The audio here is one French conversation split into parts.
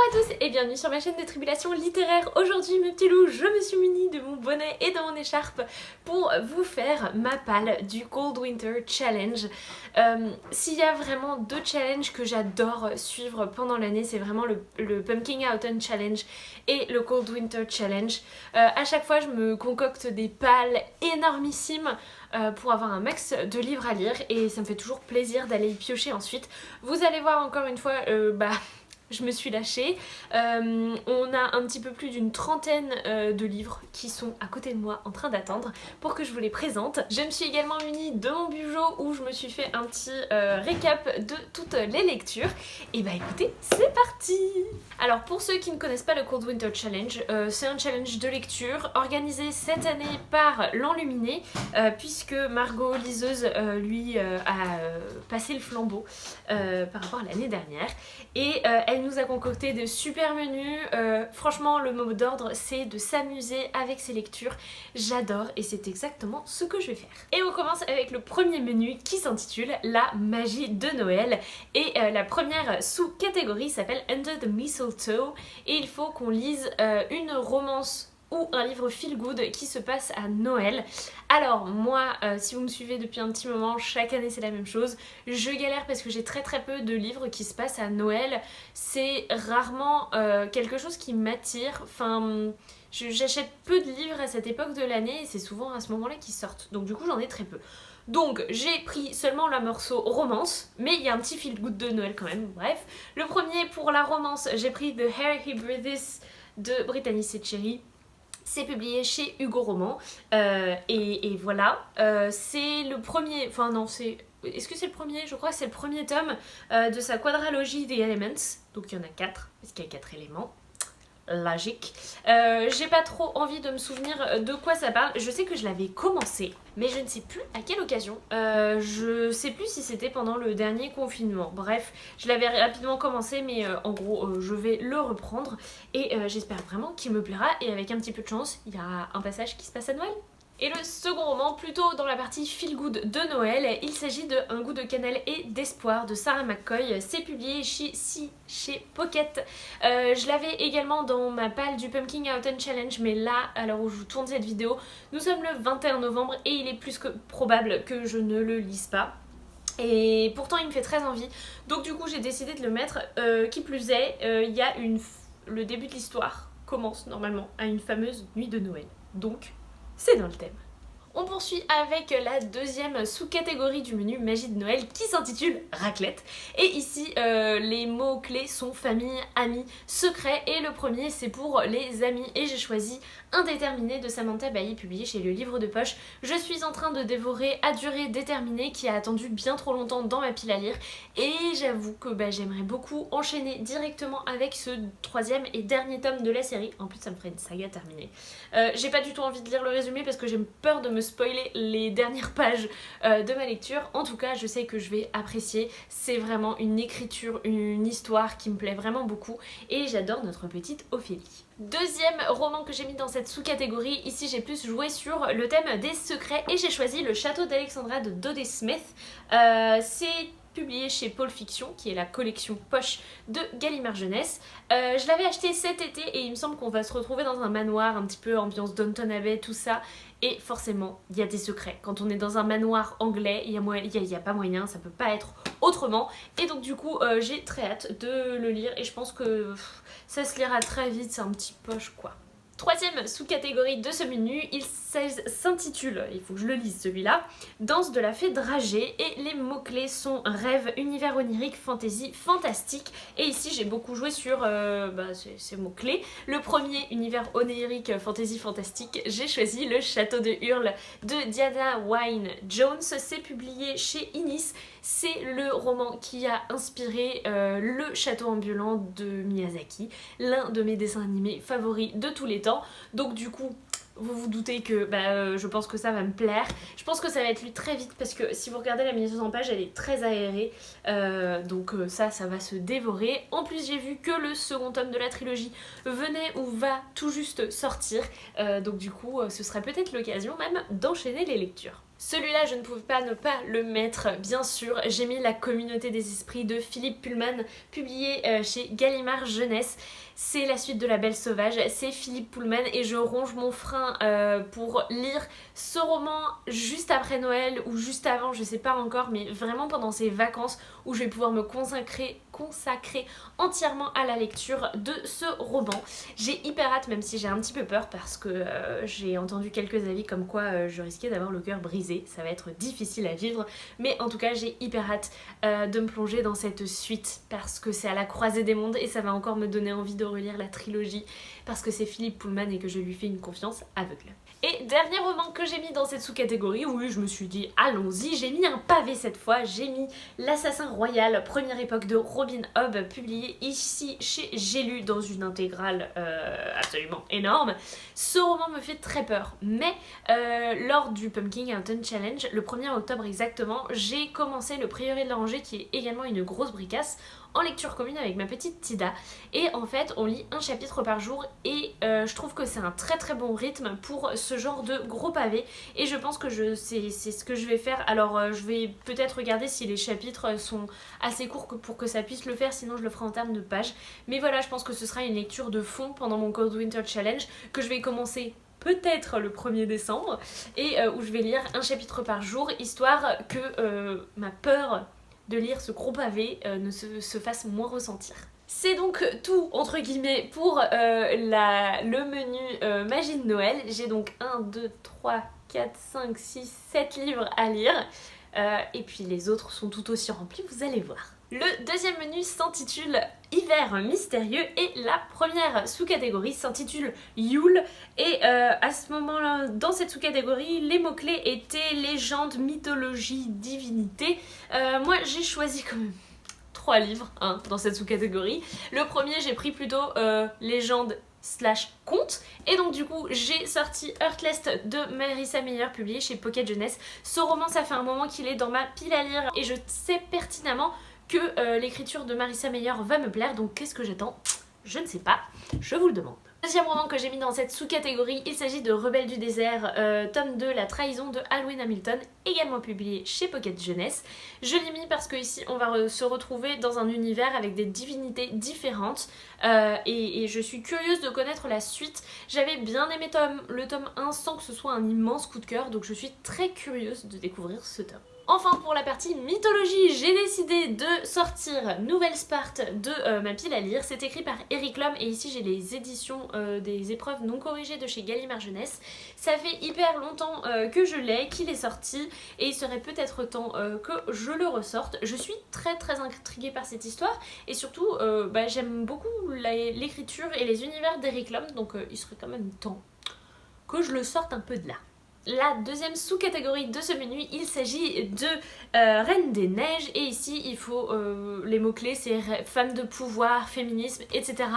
Bonjour à tous et bienvenue sur ma chaîne de Tribulation littéraire. Aujourd'hui mes petits loups, je me suis munie de mon bonnet et de mon écharpe pour vous faire ma palle du Cold Winter Challenge. S'il y a vraiment deux challenges que j'adore suivre pendant l'année, c'est vraiment le Pumpkin Autumn Challenge et le Cold Winter Challenge. À chaque fois je me concocte des pales énormissimes pour avoir un max de livres à lire et ça me fait toujours plaisir d'aller y piocher ensuite. Vous allez voir encore une fois, je me suis lâchée. On a un petit peu plus d'une trentaine de livres qui sont à côté de moi en train d'attendre pour que je vous les présente. Je me suis également munie de mon bugeot où je me suis fait un petit récap de toutes les lectures. Et bah écoutez, c'est parti! Alors pour ceux qui ne connaissent pas le Cold Winter Challenge, c'est un challenge de lecture organisé cette année par l'Enluminé puisque Margot liseuse lui a passé le flambeau par rapport à l'année dernière et elle nous a concocté de super menus. Franchement le mot d'ordre c'est de s'amuser avec ses lectures, j'adore et c'est exactement ce que je vais faire. Et on commence avec le premier menu qui s'intitule La magie de Noël et la première sous-catégorie s'appelle Under the Mistletoe et il faut qu'on lise une romance ou un livre feel good qui se passe à Noël. Alors moi, si vous me suivez depuis un petit moment, chaque année c'est la même chose. Je galère parce que j'ai très peu de livres qui se passent à Noël. C'est rarement quelque chose qui m'attire. Enfin, j'achète peu de livres à cette époque de l'année et c'est souvent à ce moment-là qu'ils sortent. Donc du coup j'en ai très peu. Donc j'ai pris seulement la morceau romance, mais il y a un petit feel good de Noël quand même, bref. Le premier pour la romance, j'ai pris The Air He Breathes de Brittany Setcheri. C'est publié chez Hugo Roman et voilà, c'est le premier, enfin non c'est, est-ce que c'est le premier? Je crois que c'est le premier tome de sa quadralogie des Elements, donc il y en a 4, parce qu'il y a 4 éléments. Logique. J'ai pas trop envie de me souvenir de quoi ça parle. Je sais que je l'avais commencé, mais je ne sais plus à quelle occasion. Je sais plus si c'était pendant le dernier confinement. Bref, je l'avais rapidement commencé, mais en gros, je vais le reprendre. Et j'espère vraiment qu'il me plaira. Et avec un petit peu de chance, il y a un passage qui se passe à Noël. Et le second roman, plutôt dans la partie feel good de Noël, il s'agit de Un goût de cannelle et d'espoir de Sarah McCoy. C'est publié chez Pocket. Je l'avais également dans ma palle du Pumpkin Autumn Challenge, mais là, à l'heure où je vous tourne cette vidéo, nous sommes le 21 novembre et il est plus que probable que je ne le lise pas. Et pourtant il me fait très envie, donc du coup j'ai décidé de le mettre. Qui plus est, il y a le début de l'histoire commence normalement à une fameuse nuit de Noël. Donc c'est dans le thème. On poursuit avec la deuxième sous-catégorie du menu Magie de Noël qui s'intitule Raclette. Et ici, les mots-clés sont famille, amis, secret. Et le premier, c'est pour les amis. Et j'ai choisi Indéterminé de Samantha Bailly, publié chez Le Livre de Poche. Je suis en train de dévorer À durée déterminée, qui a attendu bien trop longtemps dans ma pile à lire. Et j'avoue que j'aimerais beaucoup enchaîner directement avec ce troisième et dernier tome de la série. En plus, ça me ferait une saga terminée. J'ai pas du tout envie de lire le résumé parce que j'ai peur de me spoiler les dernières pages de ma lecture. En tout cas, je sais que je vais apprécier. C'est vraiment une écriture, une histoire qui me plaît vraiment beaucoup et j'adore notre petite Ophélie. Deuxième roman que j'ai mis dans cette sous-catégorie, ici j'ai plus joué sur le thème des secrets et j'ai choisi Le Château d'Alexandra de Dodie Smith. C'est publié chez Pôle Fiction, qui est la collection poche de Gallimard Jeunesse. Je l'avais acheté cet été et il me semble qu'on va se retrouver dans un manoir, un petit peu ambiance Downton Abbey, tout ça. Et forcément, il y a des secrets. Quand on est dans un manoir anglais, il y a pas moyen, ça peut pas être autrement. Et donc du coup, j'ai très hâte de le lire et je pense que ça se lira très vite, c'est un petit poche quoi. Troisième sous-catégorie de ce menu, il s'intitule, il faut que je le lise celui-là, Danse de la fée dragée et les mots-clés sont rêve, univers onirique, fantasy, fantastique. Et ici j'ai beaucoup joué sur ces mots-clés. Le premier, univers onirique, fantasy, fantastique, j'ai choisi Le Château de Hurle de Diana Wynne Jones. C'est publié chez Inis. C'est le roman qui a inspiré Le Château ambulant de Miyazaki, l'un de mes dessins animés favoris de tous les temps. Donc du coup, vous vous doutez que je pense que ça va me plaire. Je pense que ça va être lu très vite parce que si vous regardez la mise en page, elle est très aérée. Donc ça va se dévorer. En plus, j'ai vu que le second tome de la trilogie venait ou va tout juste sortir. Donc du coup, ce serait peut-être l'occasion même d'enchaîner les lectures. Celui-là, je ne pouvais pas ne pas le mettre, bien sûr. J'ai mis La Communauté des Esprits de Philippe Pullman, publié chez Gallimard Jeunesse. C'est la suite de La Belle Sauvage, c'est Philippe Pullman et je ronge mon frein pour lire ce roman juste après Noël ou juste avant, je sais pas encore, mais vraiment pendant ces vacances où je vais pouvoir me consacrer entièrement à la lecture de ce roman. J'ai hyper hâte, même si j'ai un petit peu peur parce que j'ai entendu quelques avis comme quoi je risquais d'avoir le cœur brisé, ça va être difficile à vivre, mais en tout cas j'ai hyper hâte de me plonger dans cette suite parce que c'est à la croisée des mondes et ça va encore me donner envie de relire la trilogie parce que c'est Philippe Pullman et que je lui fais une confiance aveugle. Et dernier roman que j'ai mis dans cette sous-catégorie, oui je me suis dit allons-y, j'ai mis un pavé cette fois, j'ai mis L'Assassin Royal, première époque de Robin Hobb, publié ici chez J'ai lu dans une intégrale absolument énorme. Ce roman me fait très peur, mais lors du Pumpkin Autumn Challenge, le 1er octobre exactement, j'ai commencé Le Prieuré de l'Oranger qui est également une grosse bricasse en lecture commune avec ma petite Tida et en fait on lit un chapitre par jour et je trouve que c'est un très très bon rythme pour ce genre de gros pavé et je pense que c'est ce que je vais faire. Alors je vais peut-être regarder si les chapitres sont assez courts pour que ça puisse le faire, sinon je le ferai en termes de pages, mais voilà, je pense que ce sera une lecture de fond pendant mon Cold Winter Challenge que je vais commencer peut-être le 1er décembre et où je vais lire un chapitre par jour histoire que ma peur de lire ce gros pavé ne se fasse moins ressentir. C'est donc tout entre guillemets pour le menu magie de Noël. J'ai donc 1, 2, 3, 4, 5, 6, 7 livres à lire et puis les autres sont tout aussi remplis, vous allez voir. Le deuxième menu s'intitule Hiver mystérieux et la première sous-catégorie s'intitule Yule et à ce moment-là, dans cette sous-catégorie, les mots-clés étaient légende, mythologie, divinité. Moi j'ai choisi quand même 3 livres dans cette sous-catégorie. Le premier j'ai pris plutôt légende / conte et donc du coup j'ai sorti Heartless de Marissa Meyer publié chez Pocket Jeunesse. Ce roman ça fait un moment qu'il est dans ma pile à lire et je sais pertinemment que l'écriture de Marissa Meyer va me plaire, donc qu'est-ce que j'attends? Je ne sais pas, je vous le demande. Deuxième roman que j'ai mis dans cette sous-catégorie, il s'agit de Rebelle du désert, tome 2, La trahison de Alwyn Hamilton, également publié chez Pocket Jeunesse. Je l'ai mis parce que ici on va se retrouver dans un univers avec des divinités différentes et je suis curieuse de connaître la suite. J'avais bien aimé le tome 1 sans que ce soit un immense coup de cœur, donc je suis très curieuse de découvrir ce tome. Enfin pour la partie mythologie, j'ai décidé de sortir Nouvelle Sparte de ma pile à lire. C'est écrit par Eric Lhomme et ici j'ai les éditions des épreuves non corrigées de chez Gallimard Jeunesse. Ça fait hyper longtemps que je l'ai, qu'il est sorti et il serait peut-être temps que je le ressorte. Je suis très très intriguée par cette histoire et surtout j'aime beaucoup l'écriture et les univers d'Eric Lhomme, donc il serait quand même temps que je le sorte un peu de là. La deuxième sous-catégorie de ce menu, il s'agit de Reine des Neiges et ici il faut les mots-clés, c'est femme de pouvoir, féminisme, etc.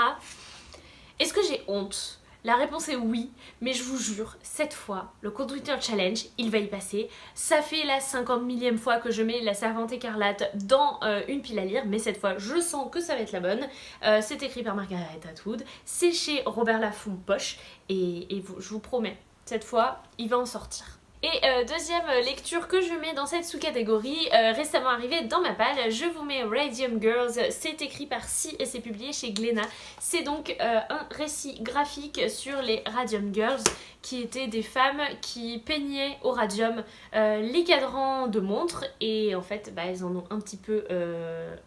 Est-ce que j'ai honte? La réponse est oui, mais je vous jure, cette fois, le Cold Winter Challenge, il va y passer. Ça fait la 50 millième fois que je mets La Servante écarlate dans une pile à lire, mais cette fois, je sens que ça va être la bonne. C'est écrit par Margaret Atwood, c'est chez Robert Laffont Poche, et je vous promets, cette fois, il va en sortir. Et deuxième lecture que je mets dans cette sous-catégorie, récemment arrivée dans ma palle, je vous mets Radium Girls, c'est écrit par Si et c'est publié chez Glénat. C'est donc un récit graphique sur les Radium Girls, qui étaient des femmes qui peignaient au radium les cadrans de montres et en fait elles en ont un petit peu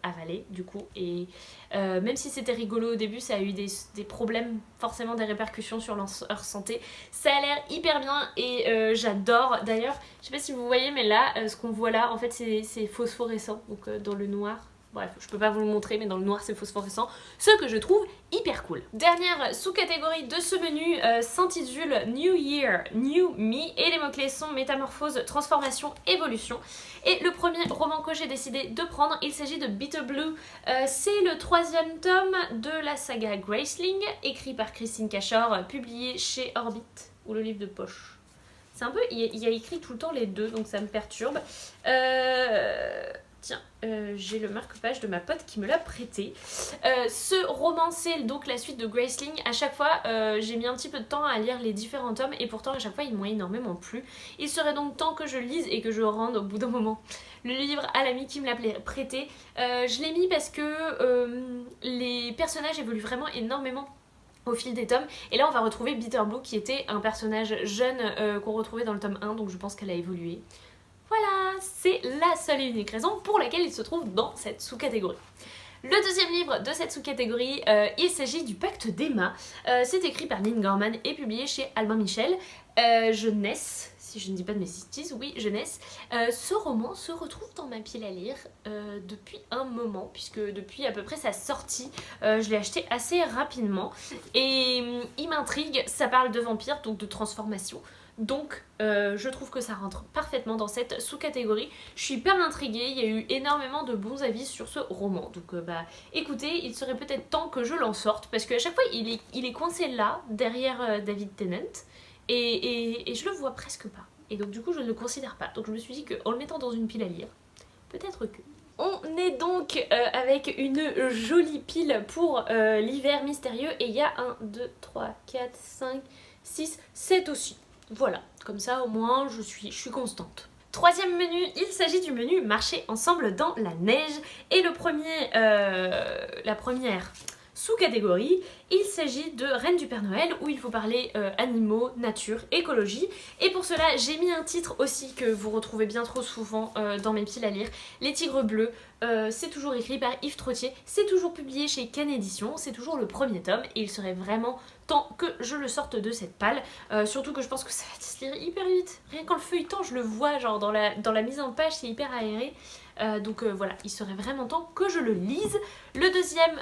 avalé du coup et même si c'était rigolo au début, ça a eu des problèmes, forcément des répercussions sur leur santé. Ça a l'air hyper bien et j'adore. D'ailleurs, je sais pas si vous voyez, mais là, ce qu'on voit là, en fait, c'est phosphorescent, donc dans le noir. Bref, je peux pas vous le montrer, mais dans le noir c'est phosphorescent, ce que je trouve hyper cool. Dernière sous-catégorie de ce menu s'intitule New Year, New Me, et les mots-clés sont métamorphose, transformation, évolution. Et le premier roman que j'ai décidé de prendre, il s'agit de Bitter Blue. C'est le 3e tome de la saga Graceling, écrit par Christine Cachor, publié chez Orbit, ou le livre de poche. C'est un peu, il y a écrit tout le temps les deux, donc ça me perturbe. Tiens, j'ai le marque-page de ma pote qui me l'a prêté. Ce roman, c'est donc la suite de Graceling. À chaque fois, j'ai mis un petit peu de temps à lire les différents tomes et pourtant à chaque fois, ils m'ont énormément plu. Il serait donc temps que je lise et que je rende au bout d'un moment le livre à l'ami qui me l'a prêté. Je l'ai mis parce que les personnages évoluent vraiment énormément au fil des tomes. Et là, on va retrouver Bitter Blue qui était un personnage jeune qu'on retrouvait dans le tome 1, donc je pense qu'elle a évolué. Voilà, c'est la seule et unique raison pour laquelle il se trouve dans cette sous-catégorie. Le deuxième livre de cette sous-catégorie, il s'agit du Pacte d'Emma. C'est écrit par Lynn Gorman et publié chez Albin Michel. Jeunesse, si je ne dis pas de mes bêtises, oui, jeunesse. Ce roman se retrouve dans ma pile à lire depuis un moment, puisque depuis à peu près sa sortie, je l'ai acheté assez rapidement. Et il m'intrigue, ça parle de vampires, donc de transformation. Donc je trouve que ça rentre parfaitement dans cette sous-catégorie. Je suis hyper intriguée, il y a eu énormément de bons avis sur ce roman. Donc écoutez, il serait peut-être temps que je l'en sorte, parce qu'à chaque fois il est coincé là, derrière David Tennant, et je le vois presque pas. Et donc du coup je ne le considère pas. Donc je me suis dit qu'en le mettant dans une pile à lire, peut-être que... On est donc avec une jolie pile pour l'hiver mystérieux, et il y a 1, 2, 3, 4, 5, 6, 7 aussi. Voilà, comme ça au moins je suis constante. Troisième menu, il s'agit du menu Marcher ensemble dans la neige. Et la première sous-catégorie, il s'agit de Reine du Père Noël, où il faut parler animaux, nature, écologie. Et pour cela, j'ai mis un titre aussi que vous retrouvez bien trop souvent dans mes piles à lire, Les Tigres Bleus. C'est toujours écrit par Yves Trottier, c'est toujours publié chez Can Édition, c'est toujours le premier tome, et il serait vraiment temps que je le sorte de cette palle. Surtout que je pense que ça va se lire hyper vite. Rien qu'en le feuilletant, je le vois, genre dans la mise en page, c'est hyper aéré. Donc voilà, il serait vraiment temps que je le lise. Le deuxième,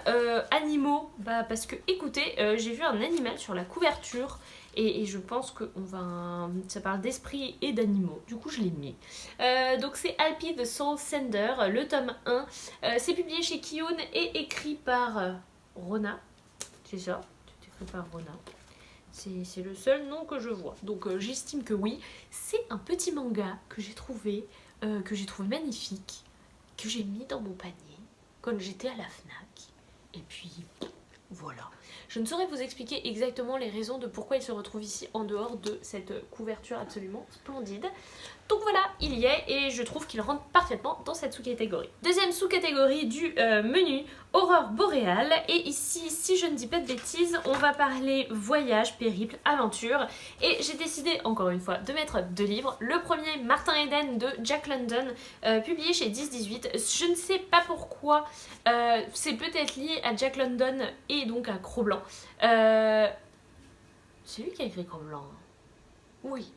animaux, parce que écoutez, j'ai vu un animal sur la couverture et je pense que ça parle d'esprit et d'animaux, du coup je l'ai mis. Donc c'est Alpi the Soul Sender, le tome 1. C'est publié chez Kiyun et écrit par Rona, c'est ça, c'est écrit par Rona. C'est le seul nom que je vois, donc j'estime que oui. C'est un petit manga que j'ai trouvé magnifique, que j'ai mis dans mon panier quand j'étais à la Fnac. Et puis voilà. Je ne saurais vous expliquer exactement les raisons de pourquoi il se retrouve ici en dehors de cette couverture absolument splendide. Donc voilà, il y est et je trouve qu'il rentre parfaitement dans cette sous-catégorie. Deuxième sous-catégorie du menu, Aurore boréale. Et ici, si je ne dis pas de bêtises, on va parler voyage, périple, aventure. Et j'ai décidé, encore une fois, de mettre 2 livres. Le premier, Martin Eden de Jack London, publié chez 10-18. Je ne sais pas pourquoi, c'est peut-être lié à Jack London et donc à Cro-Blanc. C'est lui qui a écrit Cro-Blanc. Oui.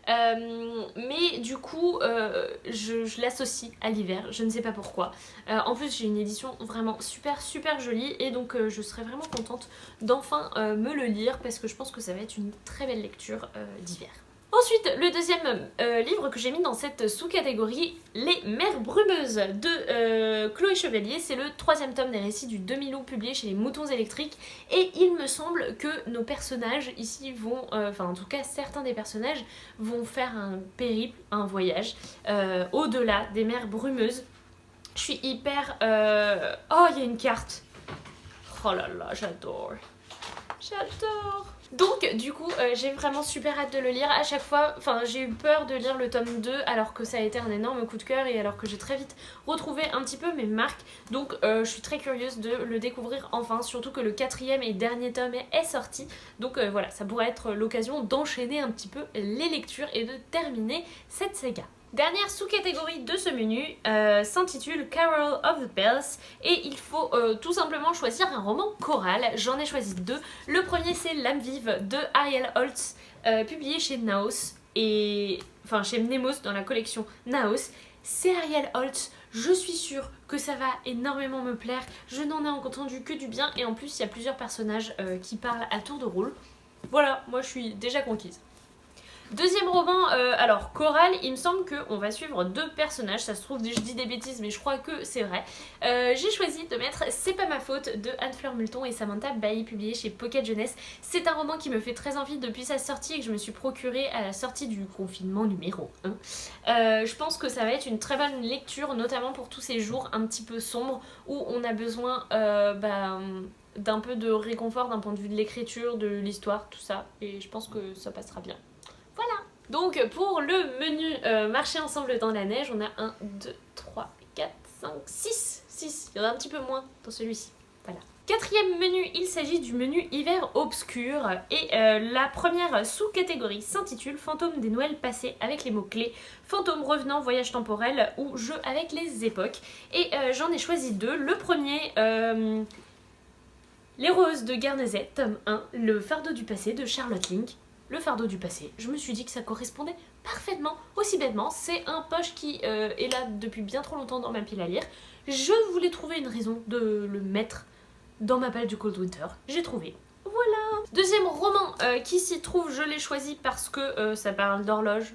Mais du coup je l'associe à l'hiver, je ne sais pas pourquoi. En plus j'ai une édition vraiment super jolie et donc je serais vraiment contente d'enfin me le lire parce que je pense que ça va être une très belle lecture d'hiver. Ensuite, le deuxième livre que j'ai mis dans cette sous-catégorie, Les Mers Brumeuses de Chloé Chevalier. C'est le 3e tome des récits du Demi-Loup publié chez les Moutons Électriques. Et il me semble que nos personnages ici vont, en tout cas certains des personnages, vont faire un périple, un voyage au-delà des mers brumeuses. Je suis hyper... Oh, il y a une carte. Oh là là, j'adore. J'adore. Donc du coup j'ai vraiment super hâte de le lire. À chaque fois, j'ai eu peur de lire le tome 2 alors que ça a été un énorme coup de cœur et alors que j'ai très vite retrouvé un petit peu mes marques. Donc je suis très curieuse de le découvrir enfin, surtout que le 4e et dernier tome est sorti. Donc voilà, ça pourrait être l'occasion d'enchaîner un petit peu les lectures et de terminer cette saga. Dernière sous-catégorie de ce menu s'intitule Carol of the Bells et il faut tout simplement choisir un roman choral. J'en ai choisi 2. Le premier c'est L'âme vive de Ariel Holtz, publié chez Naos et chez Nemos dans la collection Naos. C'est Ariel Holtz, je suis sûre que ça va énormément me plaire. Je n'en ai entendu que du bien et en plus il y a plusieurs personnages qui parlent à tour de rôle. Voilà, moi je suis déjà conquise. Deuxième roman, alors Coral, il me semble qu'on va suivre deux personnages, ça se trouve je dis des bêtises mais je crois que c'est vrai. J'ai choisi de mettre C'est pas ma faute de Anne-Fleur Multon et Samantha Bailly, publié chez Pocket Jeunesse. C'est un roman qui me fait très envie depuis sa sortie et que je me suis procuré à la sortie du confinement numéro 1. Je pense que ça va être une très bonne lecture, notamment pour tous ces jours un petit peu sombres où on a besoin d'un peu de réconfort d'un point de vue de l'écriture, de l'histoire, tout ça, et je pense que ça passera bien. Voilà. Donc pour le menu marcher ensemble dans la neige, on a 1, 2, 3, 4, 5, 6. 6. Il y en a un petit peu moins dans celui-ci. Voilà. Quatrième menu, il s'agit du menu hiver obscur et la première sous-catégorie s'intitule Fantômes des Noëls passés avec les mots-clés Fantômes revenants, voyage temporel ou jeu avec les époques. Et j'en ai choisi deux. Le premier, Les Roses de Guernesey, tome 1, Le fardeau du passé de Charlotte Link. Le fardeau du passé, je me suis dit que ça correspondait parfaitement, aussi bêtement. C'est un poche qui est là depuis bien trop longtemps dans ma pile à lire. Je voulais trouver une raison de le mettre dans ma palle du Cold Winter. J'ai trouvé. Voilà. Deuxième roman qui s'y trouve, je l'ai choisi parce que ça parle d'horloge,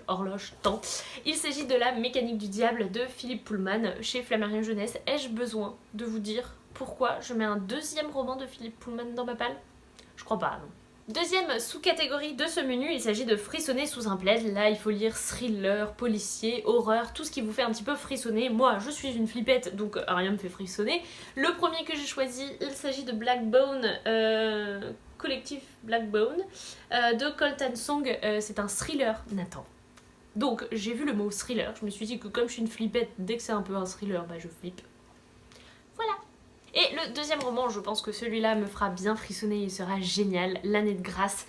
temps. Il s'agit de La mécanique du diable de Philippe Pullman chez Flammarion Jeunesse. Ai-je besoin de vous dire pourquoi je mets un deuxième roman de Philippe Pullman dans ma palle? Je crois pas, non. Deuxième sous-catégorie de ce menu, il s'agit de frissonner sous un plaid. Là, il faut lire thriller, policier, horreur, tout ce qui vous fait un petit peu frissonner. Moi, je suis une flippette, donc rien me fait frissonner. Le premier que j'ai choisi, il s'agit de Blackbone, collectif Blackbone, de Colton Song. C'est un thriller, Nathan. Donc, j'ai vu le mot thriller. Je me suis dit que comme je suis une flippette, dès que c'est un peu un thriller, bah je flippe. Voilà. Et le deuxième roman, je pense que celui-là me fera bien frissonner, il sera génial, L'année de grâce.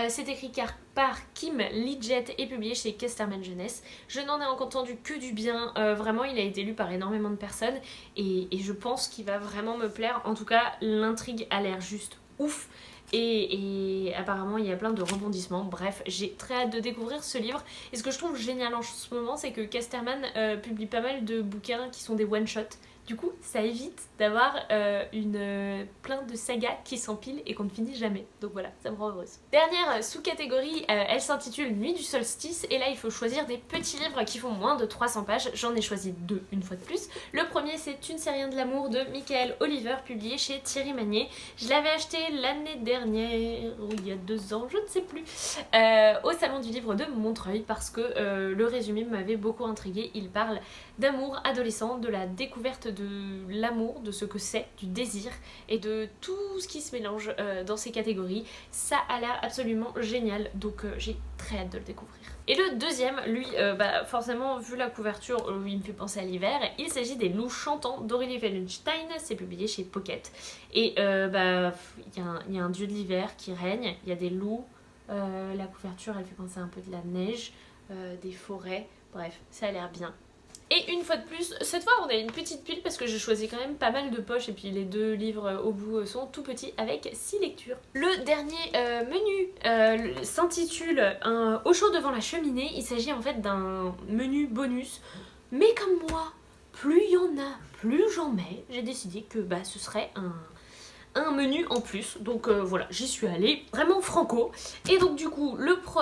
C'est écrit par Kim Lidgett et publié chez Casterman Jeunesse. Je n'en ai entendu que du bien, vraiment il a été lu par énormément de personnes et je pense qu'il va vraiment me plaire. En tout cas, l'intrigue a l'air juste ouf. Et apparemment il y a plein de rebondissements. Bref, j'ai très hâte de découvrir ce livre. Et ce que je trouve génial en ce moment, c'est que Casterman publie pas mal de bouquins qui sont des one-shots. Du coup, ça évite d'avoir plein de sagas qui s'empilent et qu'on ne finit jamais. Donc voilà, ça me rend heureuse. Dernière sous-catégorie, elle s'intitule Nuit du solstice. Et là, il faut choisir des petits livres qui font moins de 300 pages. J'en ai choisi deux, une fois de plus. Le premier, c'est Une série de l'amour de Michael Oliver, publié chez Thierry Magnier. Je l'avais acheté l'année dernière, ou il y a 2 ans, je ne sais plus, au Salon du Livre de Montreuil, parce que le résumé m'avait beaucoup intriguée. Il parle d'amour adolescent, de la découverte de l'amour, de ce que c'est, du désir et de tout ce qui se mélange dans ces catégories. Ça a l'air absolument génial, donc j'ai très hâte de le découvrir. Et le deuxième, lui, forcément, vu la couverture, il me fait penser à l'hiver. Il s'agit des Loups chantants d'Aurélie Wellenstein, c'est publié chez Pocket. Et il y a un dieu de l'hiver qui règne, il y a des loups, la couverture elle fait penser un peu de la neige, des forêts, bref, ça a l'air bien. Et une fois de plus, cette fois on a une petite pile parce que j'ai choisi quand même pas mal de poches et puis les deux livres au bout sont tout petits avec 6 lectures. Le dernier menu s'intitule Au chaud devant la cheminée. Il s'agit en fait d'un menu bonus, mais comme moi, plus il y en a, plus j'en mets. J'ai décidé que ce serait un menu en plus, donc voilà, j'y suis allée vraiment franco. Et donc du coup,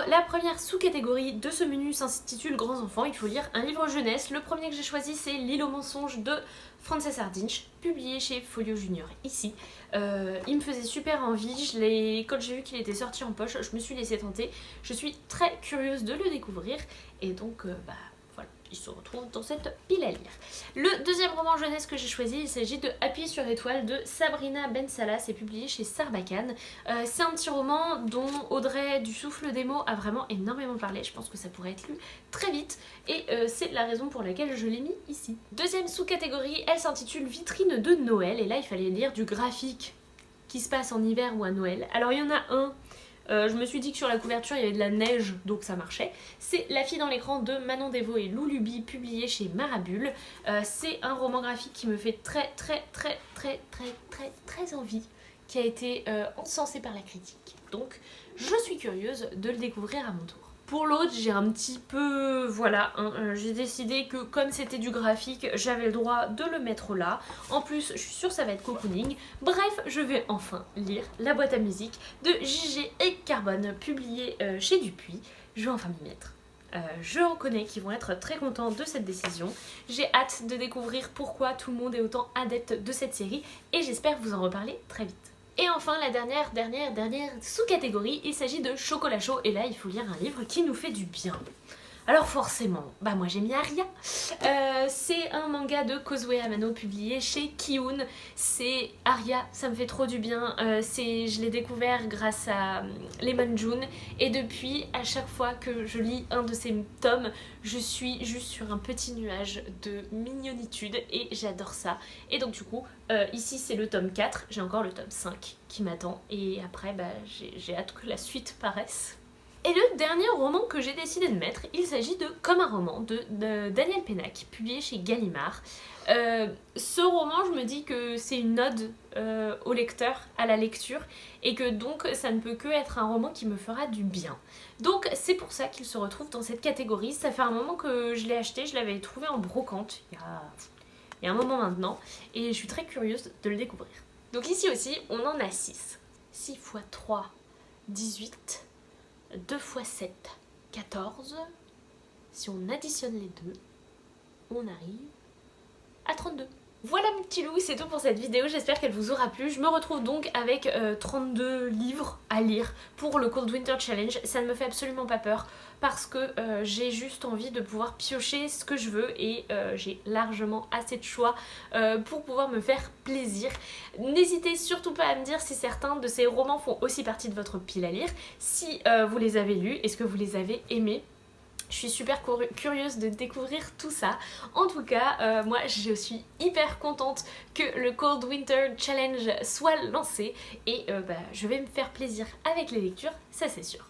la première sous-catégorie de ce menu s'intitule Grands enfants. Il faut lire un livre jeunesse. Le premier que j'ai choisi, c'est L'île aux mensonges de Frances Hardinge, publié chez Folio Junior ici. Il me faisait super envie, quand j'ai vu qu'il était sorti en poche, je me suis laissée tenter. Je suis très curieuse de le découvrir et donc voilà, il se retrouve dans cette pile à lire. Le deuxième roman jeunesse que j'ai choisi, il s'agit de Appui sur étoile de Sabrina Ben Salah, c'est publié chez Sarbacane. C'est un petit roman dont Audrey du Souffle des mots a vraiment énormément parlé, je pense que ça pourrait être lu très vite et c'est la raison pour laquelle je l'ai mis ici. Deuxième sous-catégorie, elle s'intitule Vitrine de Noël et là il fallait lire du graphique qui se passe en hiver ou à Noël. Alors il y en a un, je me suis dit que sur la couverture il y avait de la neige donc ça marchait. C'est La fille dans l'écran de Manon Desvaux et Lou Luby, publié chez Marabule. C'est un roman graphique qui me fait très envie, qui a été encensé par la critique. Donc je suis curieuse de le découvrir à mon tour. Pour l'autre, j'ai un petit peu... Voilà, j'ai décidé que comme c'était du graphique, j'avais le droit de le mettre là. En plus, je suis sûre que ça va être cocooning. Bref, je vais enfin lire La boîte à musique de JG et Carbone, publié chez Dupuis. je vais enfin m'y mettre. Je reconnais qu'ils vont être très contents de cette décision. J'ai hâte de découvrir pourquoi tout le monde est autant adepte de cette série et j'espère vous en reparler très vite. Et enfin la dernière sous-catégorie, il s'agit de chocolat chaud et là il faut lire un livre qui nous fait du bien. Alors forcément, bah moi j'ai mis Aria. C'est un manga de Kozue Amano publié chez Kiun. C'est Aria, ça me fait trop du bien. Je l'ai découvert grâce à Lemon June et depuis, à chaque fois que je lis un de ces tomes, je suis juste sur un petit nuage de mignonitude et j'adore ça. Et donc du coup, ici c'est le tome 4, j'ai encore le tome 5 qui m'attend et après bah, j'ai hâte que la suite paraisse. Et le dernier roman que j'ai décidé de mettre, il s'agit de Comme un roman de Daniel Pénac, publié chez Gallimard. Ce roman, je me dis que c'est une ode au lecteur, à la lecture, et que donc ça ne peut que être un roman qui me fera du bien. Donc c'est pour ça qu'il se retrouve dans cette catégorie. Ça fait un moment que je l'ai acheté, je l'avais trouvé en brocante il y a un moment maintenant, et je suis très curieuse de le découvrir. Donc ici aussi, on en a 6. 6 x 3, 18... 2 x 7, 14. Si on additionne les deux, on arrive à 32. Voilà mes petits loups, c'est tout pour cette vidéo, j'espère qu'elle vous aura plu. Je me retrouve donc avec 32 livres à lire pour le Cold Winter Challenge. Ça ne me fait absolument pas peur parce que j'ai juste envie de pouvoir piocher ce que je veux et j'ai largement assez de choix pour pouvoir me faire plaisir. N'hésitez surtout pas à me dire si certains de ces romans font aussi partie de votre pile à lire, si vous les avez lus, est-ce que vous les avez aimés. Je suis super curieuse de découvrir tout ça. En tout cas, moi je suis hyper contente que le Cold Winter Challenge soit lancé et je vais me faire plaisir avec les lectures, ça c'est sûr.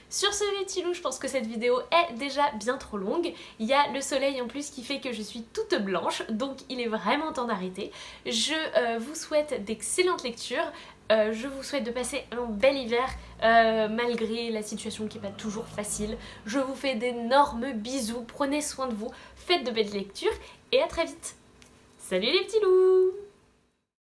Sur ce les petits loups, je pense que cette vidéo est déjà bien trop longue. Il y a le soleil en plus qui fait que je suis toute blanche, donc il est vraiment temps d'arrêter. Je vous souhaite d'excellentes lectures. Je vous souhaite de passer un bel hiver malgré la situation qui n'est pas toujours facile. Je vous fais d'énormes bisous, prenez soin de vous, faites de belles lectures et à très vite. Salut les petits loups!